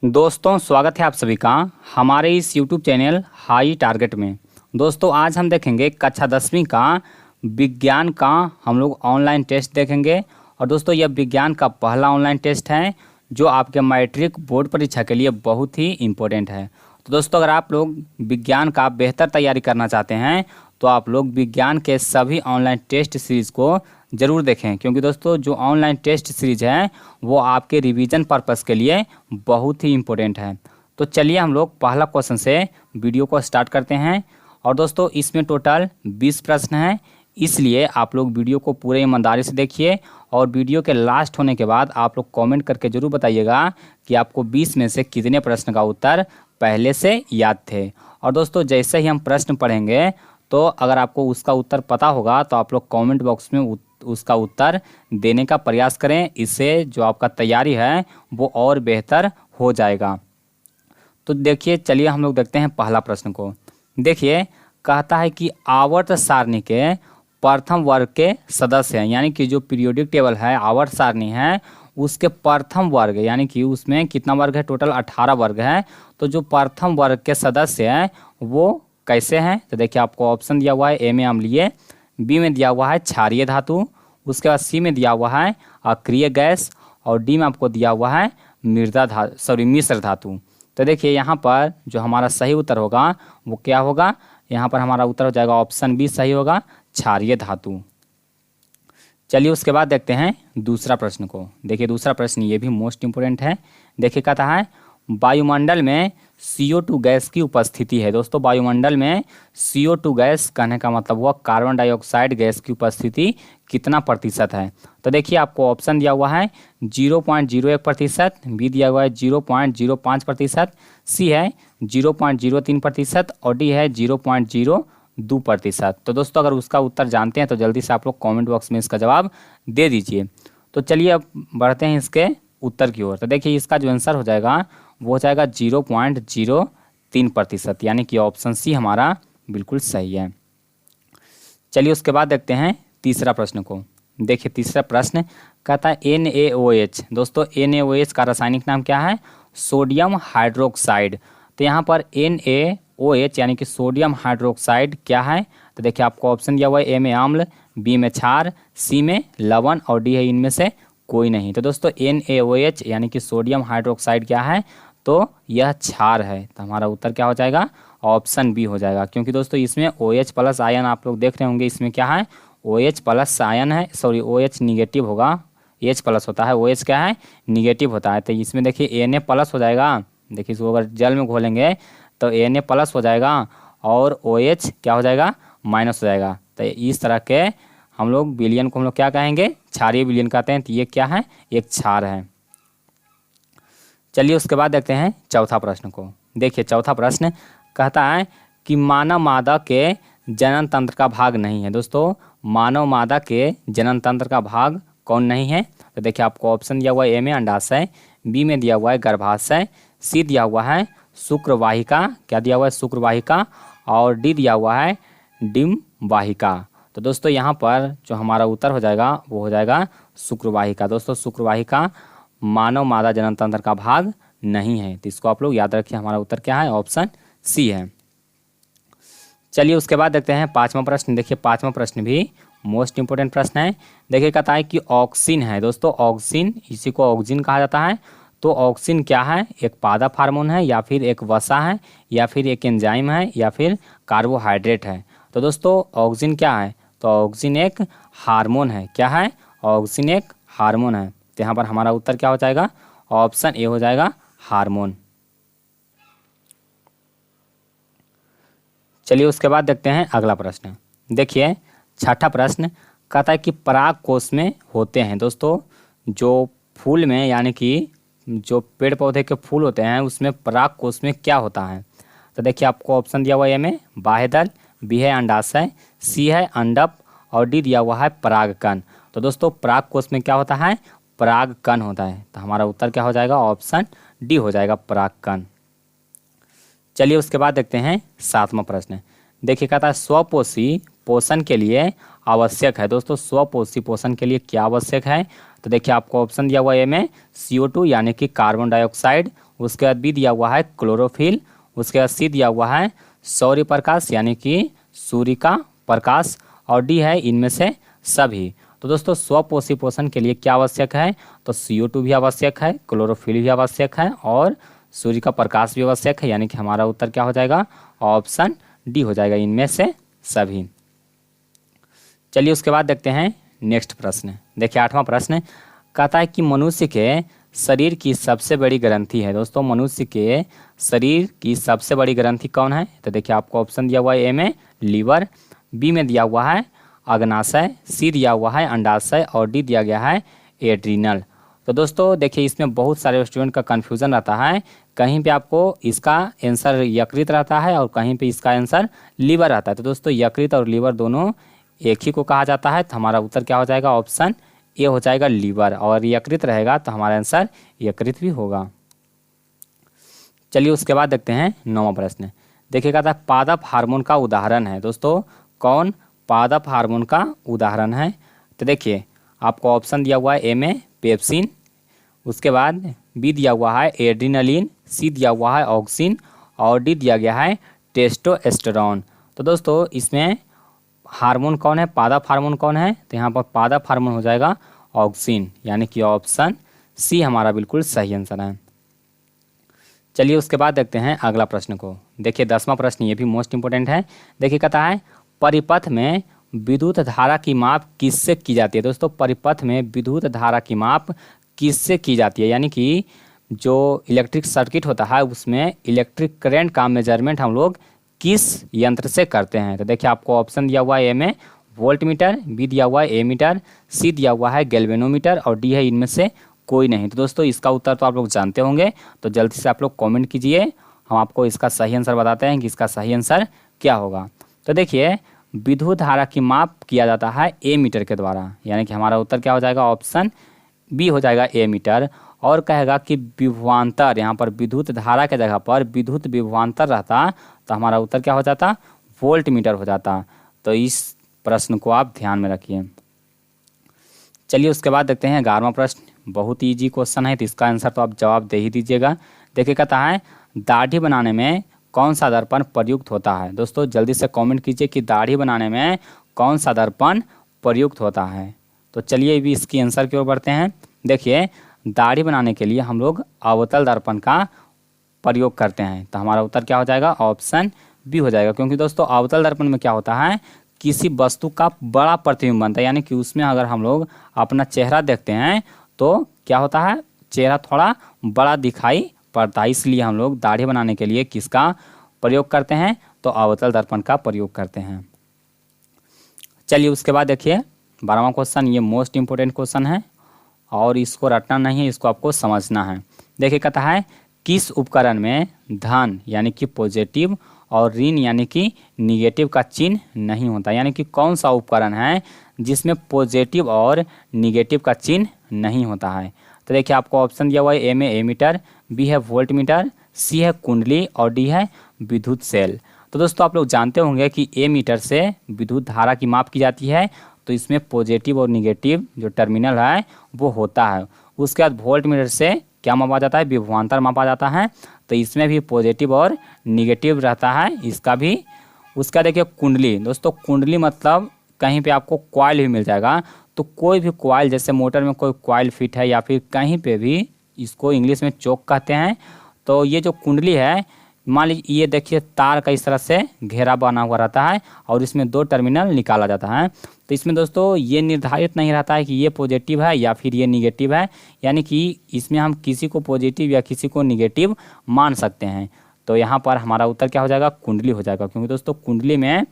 दोस्तों स्वागत है आप सभी का हमारे इस YouTube चैनल हाई टारगेट में। दोस्तों आज हम देखेंगे कक्षा 10वीं का विज्ञान का हम लोग ऑनलाइन टेस्ट देखेंगे। और दोस्तों यह विज्ञान का पहला ऑनलाइन टेस्ट है जो आपके मैट्रिक बोर्ड परीक्षा के लिए बहुत ही इम्पोर्टेंट है। तो दोस्तों अगर आप लोग विज्ञान का बेहतर तैयारी करना चाहते हैं तो आप लोग विज्ञान के सभी ऑनलाइन टेस्ट सीरीज़ को ज़रूर देखें, क्योंकि दोस्तों जो ऑनलाइन टेस्ट सीरीज है वो आपके रिवीजन पर्पस के लिए बहुत ही इम्पोर्टेंट है। तो चलिए हम लोग पहला क्वेश्चन से वीडियो को स्टार्ट करते हैं। और दोस्तों इसमें टोटल 20 प्रश्न हैं, इसलिए आप लोग वीडियो को पूरे ईमानदारी से देखिए। और वीडियो के लास्ट होने के बाद आप लोग कमेंट करके ज़रूर बताइएगा कि आपको 20 में से कितने प्रश्न का उत्तर पहले से याद थे। और दोस्तों जैसे ही हम प्रश्न पढ़ेंगे तो अगर आपको उसका उत्तर पता होगा तो आप लोग कमेंट बॉक्स में उसका उत्तर देने का प्रयास करें। इससे जो आपका तैयारी है वो और बेहतर हो जाएगा। तो देखिए चलिए हम लोग देखते हैं पहला प्रश्न को। देखिए कहता है कि आवर्त सारणी के प्रथम वर्ग के सदस्य हैं, यानी कि जो पीरियोडिक टेबल है आवर्त सारणी है उसके प्रथम वर्ग, यानी कि उसमें कितना वर्ग है, टोटल 18 वर्ग है। तो जो प्रथम वर्ग के सदस्य हैं वो कैसे हैं, तो देखिए आपको ऑप्शन दिया हुआ है ए में अम्लीय, बी में दिया हुआ है क्षारीय धातु, उसके बाद सी में दिया हुआ है अक्रिय गैस, और डी में आपको दिया हुआ है मिश्र धातु। तो देखिए यहाँ पर जो हमारा सही उत्तर होगा वो क्या होगा, यहाँ पर हमारा उत्तर हो जाएगा ऑप्शन बी सही होगा, क्षारीय धातु। चलिए उसके बाद देखते हैं दूसरा प्रश्न को। देखिए दूसरा प्रश्न ये भी मोस्ट इम्पोर्टेंट है। देखिए कहता है वायुमंडल में CO2 गैस की उपस्थिति है। दोस्तों वायुमंडल में CO2 गैस कहने का मतलब हुआ कार्बन डाइऑक्साइड गैस की उपस्थिति कितना प्रतिशत है। तो देखिए आपको ऑप्शन दिया हुआ है 0.01%, बी दिया हुआ है 0.05%, सी है 0.03% और डी है 0.02%। तो दोस्तों अगर उसका उत्तर जानते हैं तो जल्दी से आप लोग कॉमेंट बॉक्स में इसका जवाब दे दीजिए। तो चलिए अब बढ़ते हैं इसके उत्तर की ओर। तो देखिए इसका जो आंसर हो जाएगा वो हो जाएगा 0.03%, यानी कि ऑप्शन सी हमारा बिल्कुल सही है। चलिए उसके बाद देखते हैं तीसरा प्रश्न को। देखिए तीसरा प्रश्न कहता है NaOH। दोस्तों NaOH का रासायनिक नाम क्या है, सोडियम हाइड्रोक्साइड। तो यहाँ पर NaOH यानी कि सोडियम हाइड्रोक्साइड क्या है, तो देखिए आपको ऑप्शन दिया हुआ है ए में अम्ल, बी में क्षार, सी में लवण और डी है इनमें से कोई नहीं। तो दोस्तों NaOH यानी कि सोडियम हाइड्रोक्साइड क्या है, तो यह क्षार है। तो हमारा उत्तर क्या हो जाएगा, ऑप्शन बी हो जाएगा, क्योंकि दोस्तों इसमें OH प्लस आयन आप लोग देख रहे होंगे, इसमें क्या है OH प्लस आयन है, सॉरी OH निगेटिव होगा, H प्लस होता है, OH क्या है निगेटिव होता है। तो इसमें देखिए Na प्लस हो जाएगा, देखिए इसको अगर जल में घोलेंगे तो Na प्लस हो जाएगा और OH क्या हो जाएगा माइनस हो जाएगा। तो इस तरह के हम लोग विलयन को हम लोग क्या कहेंगे, क्षारीय विलयन कहते हैं। तो ये क्या है, एक क्षार है। चलिए उसके बाद देखते हैं चौथा प्रश्न को। देखिए चौथा प्रश्न कहता है कि मानव मादा के जनन तंत्र का भाग नहीं है। दोस्तों मानव मादा के जनन तंत्र का भाग कौन नहीं है, तो देखिए आपको ऑप्शन दिया हुआ है ए में अंडाशय, बी में दिया हुआ है गर्भाशय, सी दिया हुआ है शुक्रवाहिका, क्या दिया हुआ है शुक्रवाहिका, और डी दिया हुआ है डिम्ब वाहिका। तो दोस्तों यहाँ पर जो हमारा उत्तर हो जाएगा वो हो जाएगा शुक्रवाहिका। दोस्तों शुक्रवाहिका मानव मादा जनन तंत्र का भाग नहीं है, तो इसको आप लोग याद रखिए। हमारा उत्तर क्या है, ऑप्शन सी है। चलिए उसके बाद देखते हैं पांचवा प्रश्न। देखिए पांचवा प्रश्न भी मोस्ट इंपोर्टेंट प्रश्न है। देखिए कहता है कि ऑक्सिन है। दोस्तों ऑक्सिन, इसी को ऑक्सिन कहा जाता है। तो ऑक्सिन क्या है, एक पादप हार्मोन है या फिर एक वसा है या फिर एक एंजाइम है या फिर कार्बोहाइड्रेट है। तो दोस्तों ऑक्सिन क्या है, तो ऑक्सिन एक हार्मोन है। क्या है, ऑक्सिन एक हार्मोन है। तो यहाँ पर हमारा उत्तर क्या हो जाएगा, ऑप्शन ए हो जाएगा हार्मोन। चलिए उसके बाद देखते हैं अगला प्रश्न। देखिए छठा प्रश्न कहता है कि पराग कोष में होते हैं। दोस्तों जो फूल में, यानी कि जो पेड़ पौधे के फूल होते हैं उसमें पराग कोष में क्या होता है, तो देखिए आपको ऑप्शन दिया हुआ है ए में बाह्यदल, बी है अंडाशय, सी है अंडप और डी दिया हुआ है परागकण। तो दोस्तों पराग कोष में क्या होता है, परागकण होता है। तो हमारा उत्तर क्या हो जाएगा, ऑप्शन डी हो जाएगा परागकण। चलिए उसके बाद देखते हैं सातवां प्रश्न। देखिए कहता है स्वपोषी पोषण के लिए आवश्यक है। दोस्तों स्वपोषी पोषण के लिए क्या आवश्यक है? तो देखिए आपको ऑप्शन दिया हुआ है ए में CO2 यानी कि कार्बन डाइऑक्साइड, उसके बाद बी दिया हुआ है क्लोरोफिल, उसके बाद सी दिया हुआ है सौर्य प्रकाश यानी कि सूर्य का प्रकाश, और डी है इनमें से सभी। तो दोस्तों स्वपोषी पोषण के लिए क्या आवश्यक है? तो CO2 भी आवश्यक है, क्लोरोफिल भी आवश्यक है और सूर्य का प्रकाश भी आवश्यक है, यानी कि हमारा उत्तर क्या हो जाएगा? ऑप्शन डी हो जाएगा, इनमें से सभी। चलिए उसके बाद देखते हैं नेक्स्ट प्रश्न। देखिए 8वां प्रश्न कहता है कि मनुष्य के शरीर की सबसे बड़ी ग्रंथि है। दोस्तों मनुष्य के शरीर की सबसे बड़ी ग्रंथि कौन है? तो देखिए आपको ऑप्शन दिया हुआ है ए में लीवर, बी में दिया हुआ है अग्नाशय, सी दिया हुआ है अंडाशय और डी दिया गया है एड्रीनल। तो दोस्तों देखिए इसमें बहुत सारे स्टूडेंट का कन्फ्यूज़न रहता है, कहीं पे आपको इसका आंसर यकृत रहता है और कहीं पे इसका आंसर लीवर रहता है। तो दोस्तों यकृत और लीवर दोनों एक ही को कहा जाता है, तो हमारा उत्तर क्या हो जाएगा? ऑप्शन ए हो जाएगा लीवर, और यकृत रहेगा तो हमारा आंसर यकृत भी होगा। चलिए उसके बाद देखते हैं 9वां प्रश्न। देखिए कहता है पादप हार्मोन का उदाहरण है। दोस्तों कौन पादप हार्मोन का उदाहरण है? तो देखिए आपको ऑप्शन दिया हुआ है ए में पेप्सिन, उसके बाद बी दिया हुआ है एड्रीनलिन, सी दिया हुआ है ऑक्सिन और डी दिया गया है टेस्टोस्टेरोन। तो दोस्तों इसमें हार्मोन कौन है, पादप हार्मोन कौन है? तो यहाँ पर पादप हार्मोन हो जाएगा ऑक्सिन, यानी कि ऑप्शन सी हमारा बिल्कुल सही आंसर है। चलिए उसके बाद देखते हैं अगला प्रश्न को। देखिए 10वां प्रश्न ये भी मोस्ट इंपोर्टेंट है। देखिए कहता है परिपथ में विद्युत धारा की माप किससे की जाती है? दोस्तों परिपथ में विद्युत धारा की माप किससे की जाती है? यानी कि जो इलेक्ट्रिक सर्किट होता है उसमें इलेक्ट्रिक करंट का मेजरमेंट हम लोग किस यंत्र से करते हैं? तो देखिए आपको ऑप्शन दिया हुआ है ए में वोल्ट मीटर, बी दिया हुआ है ए मीटर, सी दिया हुआ है गैल्वेनोमीटर और डी है इनमें से कोई नहीं। तो दोस्तों इसका उत्तर तो आप लोग जानते होंगे, तो जल्दी से आप लोग कमेंट कीजिए, हम आपको इसका सही आंसर बताते हैं कि इसका सही आंसर क्या होगा। तो देखिए विद्युत धारा की माप किया जाता है ए मीटर के द्वारा, यानी कि हमारा उत्तर क्या हो जाएगा? ऑप्शन बी हो जाएगा ए मीटर। और कहेगा कि विभवांतर, यहाँ पर विद्युत धारा के जगह पर विद्युत विभवांतर रहता तो हमारा उत्तर क्या हो जाता? वोल्ट मीटर हो जाता। तो इस प्रश्न को आप ध्यान में रखिए। चलिए उसके बाद देखते हैं 11वां प्रश्न। बहुत ईजी क्वेश्चन है, तो इसका आंसर तो आप जवाब दे ही दीजिएगा। देखिए कहता है दाढ़ी बनाने में कौन सा दर्पण प्रयुक्त होता है? दोस्तों जल्दी से कमेंट कीजिए कि दाढ़ी बनाने में कौन सा दर्पण प्रयुक्त होता है। तो चलिए भी इसकी आंसर की ओर बढ़ते हैं। देखिए दाढ़ी बनाने के लिए हम लोग अवतल दर्पण का प्रयोग करते हैं, तो हमारा उत्तर क्या हो जाएगा? ऑप्शन बी हो जाएगा। क्योंकि दोस्तों अवतल दर्पण में क्या होता है, किसी वस्तु का बड़ा प्रतिबिंब बनता है, यानी कि उसमें अगर हम लोग अपना चेहरा देखते हैं तो क्या होता है, चेहरा थोड़ा बड़ा दिखाई पड़ता है। इसलिए हम लोग दाढ़ी बनाने के लिए किसका प्रयोग करते हैं? तो अवतल दर्पण का प्रयोग करते हैं। चलिए उसके बाद देखिए 12वां क्वेश्चन, ये मोस्ट इंपोर्टेंट क्वेश्चन है और इसको रटना नहीं है, इसको आपको समझना है। देखिए कहता है किस उपकरण में धन यानी कि पॉजिटिव और ऋण यानी कि निगेटिव का चिन्ह नहीं होता? यानी कि कौन सा उपकरण है जिसमें पॉजिटिव और निगेटिव का चिन्ह नहीं होता है? तो देखिए आपको ऑप्शन दिया हुआ है ए में ए मीटर, बी है वोल्ट मीटर, सी है कुंडली और डी है विद्युत सेल। तो दोस्तों आप लोग जानते होंगे कि ए मीटर से विद्युत धारा की माप की जाती है, तो इसमें पॉजिटिव और निगेटिव जो टर्मिनल है वो होता है। उसके बाद वोल्ट मीटर से क्या मापा जाता है? विभवांतर मापा जाता है, तो इसमें भी पॉजिटिव और निगेटिव रहता है, इसका भी। उसका देखिए कुंडली, दोस्तों कुंडली मतलब कहीं पे आपको कॉइल भी मिल जाएगा, तो कोई भी कॉइल, जैसे मोटर में कोई कॉइल फिट है या फिर कहीं पे भी, इसको इंग्लिश में चोक कहते हैं। तो ये जो कुंडली है, मान लीजिए ये देखिए तार का इस तरह से घेरा बना हुआ रहता है और इसमें 2 टर्मिनल निकाला जाता है। तो इसमें दोस्तों ये निर्धारित नहीं रहता है कि ये पॉजिटिव है या फिर ये निगेटिव है, यानी कि इसमें हम किसी को पॉजिटिव या किसी को निगेटिव मान सकते हैं। तो यहाँ पर हमारा उत्तर क्या हो जाएगा? कुंडली हो जाएगा। क्योंकि दोस्तों कुंडली में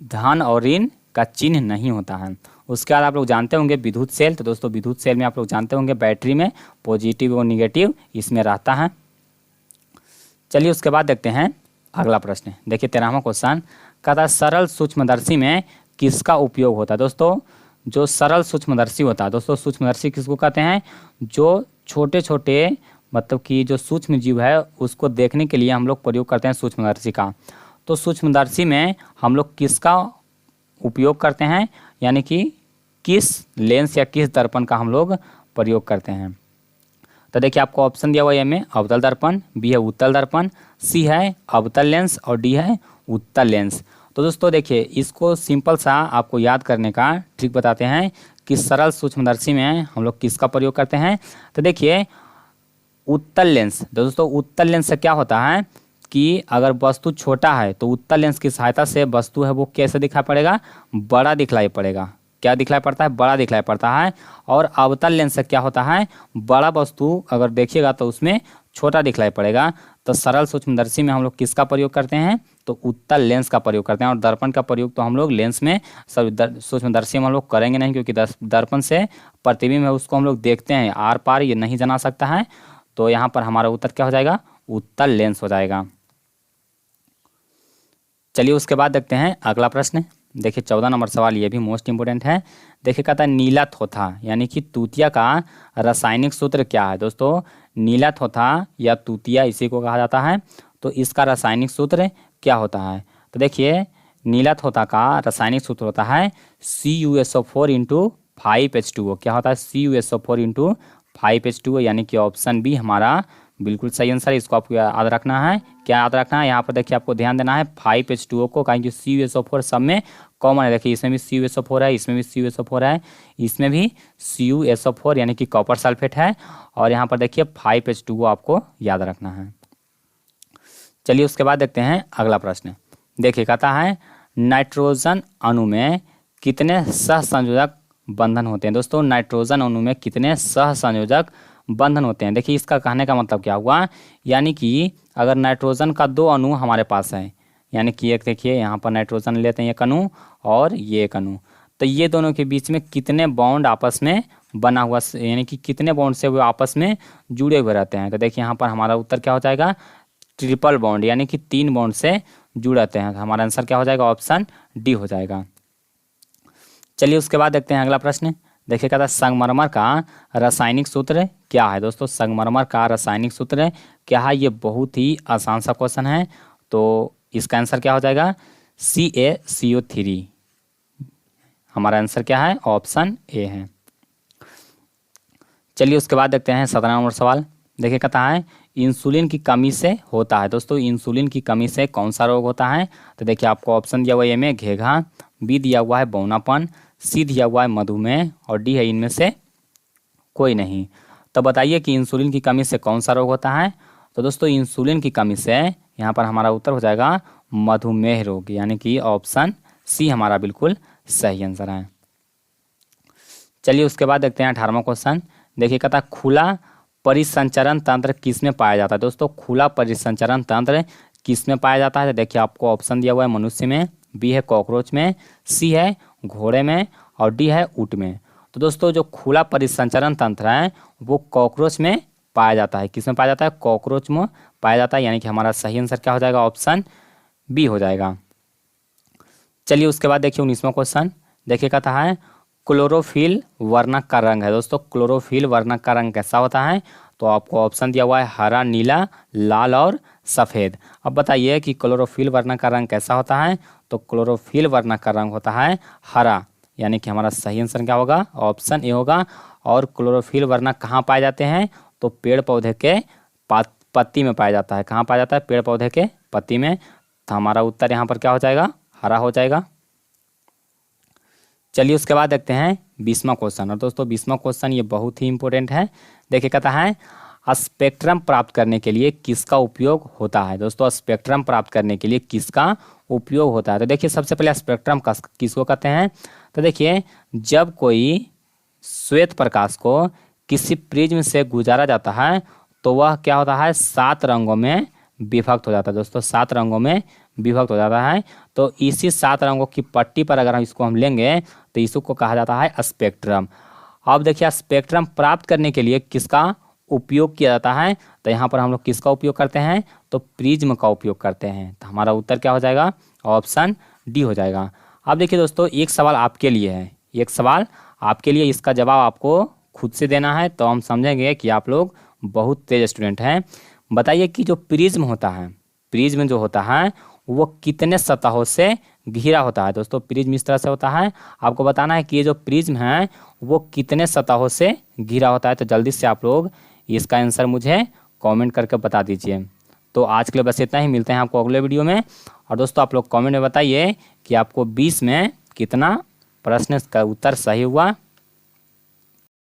धन और ऋण का चिन्ह नहीं होता है। उसके बाद आप लोग जानते होंगे विद्युत सेल। तो दोस्तों विद्युत सेल में आप लोग जानते होंगे बैटरी में पॉजिटिव और निगेटिव इसमें रहता है। चलिए उसके बाद देखते हैं अगला प्रश्न। देखिए 13वां क्वेश्चन कहता है सरल सूक्ष्मदर्शी में किसका उपयोग होता है? दोस्तों जो सरल सूक्ष्मदर्शी होता है, दोस्तों सूक्ष्मदर्शी किसको कहते हैं? जो छोटे छोटे मतलब कि जो सूक्ष्म जीव है उसको देखने के लिए हम लोग प्रयोग करते हैं सूक्ष्मदर्शी का। तो सूक्ष्मदर्शी में हम लोग किसका उपयोग करते हैं, यानी कि किस लेंस या किस दर्पण का हम लोग प्रयोग करते हैं। तो देखिए आपको ऑप्शन दिया हुआ है, ए में अवतल दर्पण, बी है उत्तल दर्पण, सी है अवतल लेंस और डी है उत्तल लेंस। तो दोस्तों देखिए इसको सिंपल सा आपको याद करने का ट्रिक बताते हैं कि सरल सूक्ष्मदर्शी में हम लोग किसका प्रयोग करते हैं। तो देखिए उत्तल लेंस, दोस्तों उत्तल लेंस से क्या होता है कि अगर वस्तु छोटा है तो उत्तल लेंस की सहायता से वस्तु है वो कैसे दिखाई पड़ेगा, बड़ा दिखलाई पड़ेगा। क्या दिखलाई पड़ता है, बड़ा दिखलाई पड़ता है। और अवतल लेंस से क्या होता है, बड़ा वस्तु अगर देखिएगा तो उसमें छोटा दिखलाई पड़ेगा। तो सरल सूक्ष्मदर्शी में हम लोग किसका प्रयोग करते हैं, तो उत्तल लेंस का प्रयोग करते हैं। और दर्पण का प्रयोग तो हम लोग लेंस में सूक्ष्मदर्शी में हम लोग करेंगे नहीं, क्योंकि दर्पण से प्रतिबिंब है उसको हम लोग देखते हैं, आर पार ये नहीं जना सकता है। तो यहाँ पर हमारा उत्तर क्या हो जाएगा, उत्तल लेंस हो जाएगा। चलिए उसके बाद देखते हैं अगला प्रश्न। देखिए 14 नंबर सवाल, ये भी मोस्ट इंपोर्टेंट है। देखिए कहता है नीला थोथा यानी कि तूतिया का रासायनिक सूत्र क्या है। दोस्तों नीला थोथा या तूतिया इसी को कहा जाता है। तो इसका रासायनिक सूत्र क्या होता है। तो देखिए नीला थोथा का रासायनिक सूत्र होता है CuSO4 इंटू 5H2O। क्या होता है, CuSO4 इंटू 5H2O, यानी कि ऑप्शन बी हमारा बिल्कुल सही आंसर है। इसको आपको याद रखना है। क्या याद रखना है, यहाँ पर देखिए आपको ध्यान देना है 5H2O को, कहें कि CuSO4 सब में कॉमन है। देखिए इसमें भी CuSO4 है, इसमें भी CuSO4 है, इसमें भी CuSO4 यानी कि कॉपर सल्फेट है। और यहाँ पर देखिए 5H2O आपको याद रखना है। चलिए उसके बाद देखते हैं अगला प्रश्न। देखिए कहता है नाइट्रोजन अणु में कितने सहसंयोजक बंधन होते हैं। दोस्तों नाइट्रोजन अणु में कितने सहसंयोजक बंधन होते हैं। देखिए इसका कहने का मतलब क्या हुआ, यानी कि अगर नाइट्रोजन का दो अणु हमारे पास है, यानी कि एक देखिए यहाँ पर नाइट्रोजन लेते हैं एक अणु और ये एक अणु, तो ये दोनों के बीच में कितने बॉन्ड आपस में बना हुआ, यानी कि कितने बॉन्ड से वो आपस में जुड़े हुए रहते हैं। तो देखिए यहाँ पर हमारा उत्तर क्या हो जाएगा, ट्रिपल बॉन्ड, यानी कि 3 बॉन्ड से जुड़ रहते हैं। तो हमारा आंसर क्या हो जाएगा, ऑप्शन डी हो जाएगा। चलिए उसके बाद देखते हैं अगला प्रश्न। देखिए कहता है संगमरमर का रासायनिक सूत्र क्या है। दोस्तों संगमरमर का रासायनिक सूत्र क्या है, ये बहुत ही आसान सा क्वेश्चन है। तो इसका आंसर क्या हो जाएगा, CaCO3। हमारा आंसर क्या है, ऑप्शन ए है। चलिए उसके बाद देखते हैं 17 नंबर सवाल। देखिए कहता है इंसुलिन की कमी से होता है। दोस्तों इंसुलिन की कमी से कौन सा रोग होता है। तो देखिए आपको ऑप्शन दिया हुआ है, ए में घेघा, बी दिया हुआ है बौनापन, सी दिया हुआ है मधुमेह और डी है इनमें से कोई नहीं। तो बताइए कि इंसुलिन की कमी से कौन सा रोग होता है। तो दोस्तों इंसुलिन की कमी से यहाँ पर हमारा उत्तर हो जाएगा मधुमेह रोग, यानी कि ऑप्शन सी हमारा बिल्कुल सही आंसर है। चलिए उसके बाद देखते हैं 18वां क्वेश्चन। देखिए कहता है खुला परिसंचरण तंत्र किस में पाया जाता है। दोस्तों खुला परिसंचरण तंत्र किस में पाया जाता है। तो देखिए आपको ऑप्शन दिया हुआ है मनुष्य में, बी है कॉकरोच में, सी है घोड़े में और डी है ऊँट में। तो दोस्तों जो खुला परिसंचरण तंत्र है वो कॉकरोच में पाया जाता है। किस में पाया जाता है, कॉकरोच में पाया जाता है, यानी कि हमारा सही आंसर क्या हो जाएगा, ऑप्शन बी हो जाएगा। चलिए उसके बाद देखिए 19वां क्वेश्चन। देखिए कहता है क्लोरोफिल वर्णक का रंग है। दोस्तों क्लोरोफिल वर्णक का रंग कैसा होता है। तो आपको ऑप्शन दिया हुआ है हरा, नीला, लाल और सफ़ेद। अब बताइए कि क्लोरोफिल वर्णक का रंग कैसा होता है। तो क्लोरोफिल वर्णक का रंग होता है हरा, यानी कि हमारा सही आंसर क्या होगा, ऑप्शन ए होगा। और क्लोरोफिल वर्णक कहाँ पाए जाते हैं, तो पेड़ पौधे के पत्ती में पाया जाता है। कहाँ पाया जाता है, पेड़ पौधे के पत्ती में। तो हमारा उत्तर यहाँ पर क्या हो जाएगा, हरा हो जाएगा। चलिए उसके बाद देखते हैं 20वां क्वेश्चन। और दोस्तों 20वां क्वेश्चन ये बहुत ही इंपॉर्टेंट है। देखिए कहता है स्पेक्ट्रम प्राप्त करने के लिए किसका उपयोग होता है। दोस्तों स्पेक्ट्रम प्राप्त करने के लिए किसका उपयोग होता है। तो देखिए सबसे पहले स्पेक्ट्रम किसको कहते हैं। तो देखिए जब कोई श्वेत प्रकाश को किसी प्रिज्म से गुजारा जाता है तो वह क्या होता है, 7 रंगों में विभक्त हो जाता है। दोस्तों 7 रंगों में विभक्त हो जाता है। तो इसी 7 रंगों की पट्टी पर अगर हम इसको हम लेंगे तो इसको कहा जाता है स्पेक्ट्रम। अब देखिए स्पेक्ट्रम प्राप्त करने के लिए किसका उपयोग किया जाता है। तो यहाँ पर हम लोग किसका उपयोग करते हैं, तो प्रिज्म का उपयोग करते हैं। तो हमारा उत्तर क्या हो जाएगा, ऑप्शन डी हो जाएगा। अब देखिए दोस्तों एक सवाल आपके लिए है, एक सवाल आपके लिए, इसका जवाब आपको खुद से देना है। तो हम समझेंगे कि आप लोग बहुत तेज स्टूडेंट हैं। बताइए कि जो प्रिज्म होता है, प्रिज्म जो होता है वो कितने सतहों से घिरा होता है। दोस्तों प्रिज्म इस तरह से होता है, आपको बताना है कि ये जो प्रिज्म है वो कितने सतहों से घिरा होता है। तो जल्दी से आप लोग इसका आंसर मुझे कमेंट करके बता दीजिए। तो आज के लिए बस इतना ही, मिलते हैं आपको अगले वीडियो में। और दोस्तों आप लोग कमेंट में बताइए कि आपको 20 में कितना प्रश्न का उत्तर सही हुआ।